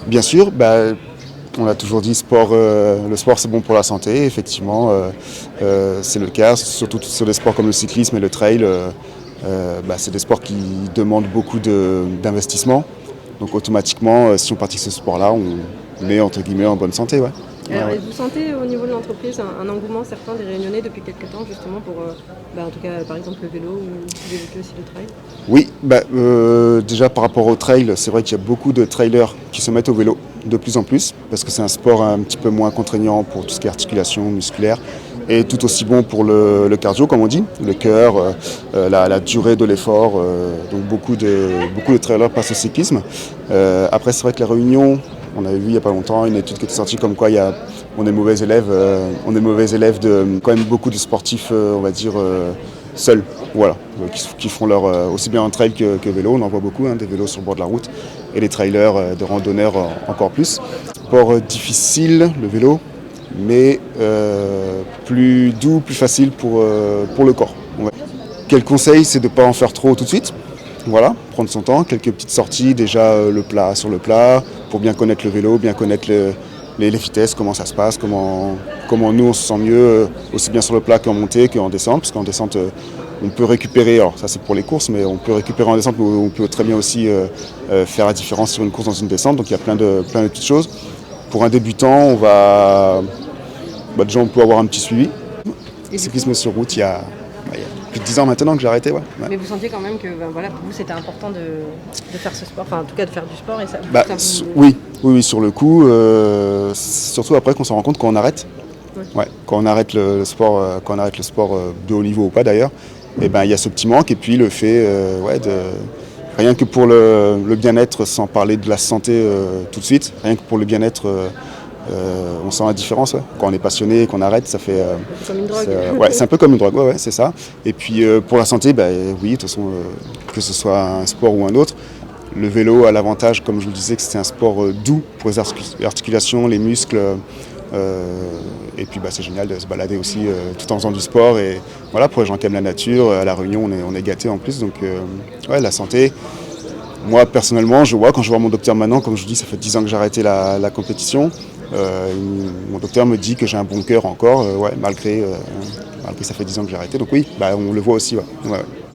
Bien sûr, on a toujours dit le sport c'est bon pour la santé, effectivement, c'est le cas, surtout sur des sports comme le cyclisme et le trail, c'est des sports qui demandent beaucoup d'investissement. Donc automatiquement, si on pratique ce sport-là, on est entre guillemets en bonne santé. Ouais. Alors, Ouais, ouais. et vous sentez au niveau de l'entreprise un engouement certain des Réunionnais depuis quelques temps justement pour, en tout cas par exemple le vélo ou vous évoquez aussi le trail? Oui, déjà par rapport au trail, c'est vrai qu'il y a beaucoup de trailers qui se mettent au vélo de plus en plus parce que c'est un sport un petit peu moins contraignant pour tout ce qui est articulation musculaire et tout aussi bon pour le cardio, comme on dit, le cœur, la durée de l'effort. Donc beaucoup de trailers passent au cyclisme. Après, c'est vrai que la Réunion, on avait vu il n'y a pas longtemps une étude qui était sortie comme quoi on est mauvais élèves de quand même beaucoup de sportifs, on va dire, seuls. Voilà, qui font aussi bien en trail que vélo, on en voit beaucoup, des vélos sur le bord de la route, et les trailers de randonneurs encore plus. Sport difficile, le vélo, mais plus doux, plus facile pour le corps. Ouais. Quel conseil, c'est de ne pas en faire trop tout de suite. Voilà, prendre son temps, quelques petites sorties, déjà le plat sur le plat, pour bien connaître le vélo, bien connaître les vitesses, comment ça se passe, comment nous on se sent mieux, aussi bien sur le plat qu'en montée, qu'en descente, parce qu'en descente on peut récupérer, alors ça c'est pour les courses, mais on peut récupérer en descente, mais on peut très bien aussi faire la différence sur une course dans une descente, donc il y a plein de petites choses. Pour un débutant, déjà on peut avoir un petit suivi. Et du Cyclisme coup, sur route, il y a plus de 10 ans maintenant que j'ai arrêté. Ouais. Ouais. mais vous sentiez quand même que voilà, pour vous c'était important de faire ce sport, enfin en tout cas de faire du sport et ça, Oui, sur le coup, surtout après qu'on s'en rend compte quand on arrête. ouais. Ouais, quand on arrête le sport, de haut niveau ou pas d'ailleurs, et il y a ce petit manque et puis le fait rien que pour le bien-être, sans parler de la santé tout de suite, rien que pour le bien-être, on sent la différence. Ouais. Quand on est passionné, qu'on arrête, ça fait. Comme une drogue. C'est un peu comme une drogue, ouais, c'est ça. Et puis pour la santé, oui, de toute façon, que ce soit un sport ou un autre, le vélo a l'avantage, comme je vous le disais, que c'est un sport doux pour les articulations, les muscles. Et puis c'est génial de se balader aussi tout en faisant du sport. Et voilà, pour les gens qui aiment la nature, à La Réunion, on est gâtés en plus. Donc la santé. Moi personnellement, quand je vois mon docteur maintenant, comme je vous dis, ça fait 10 ans que j'ai arrêté la compétition. Mon docteur me dit que j'ai un bon cœur encore, malgré ça fait 10 ans que j'ai arrêté. Donc oui, on le voit aussi. Ouais. Ouais.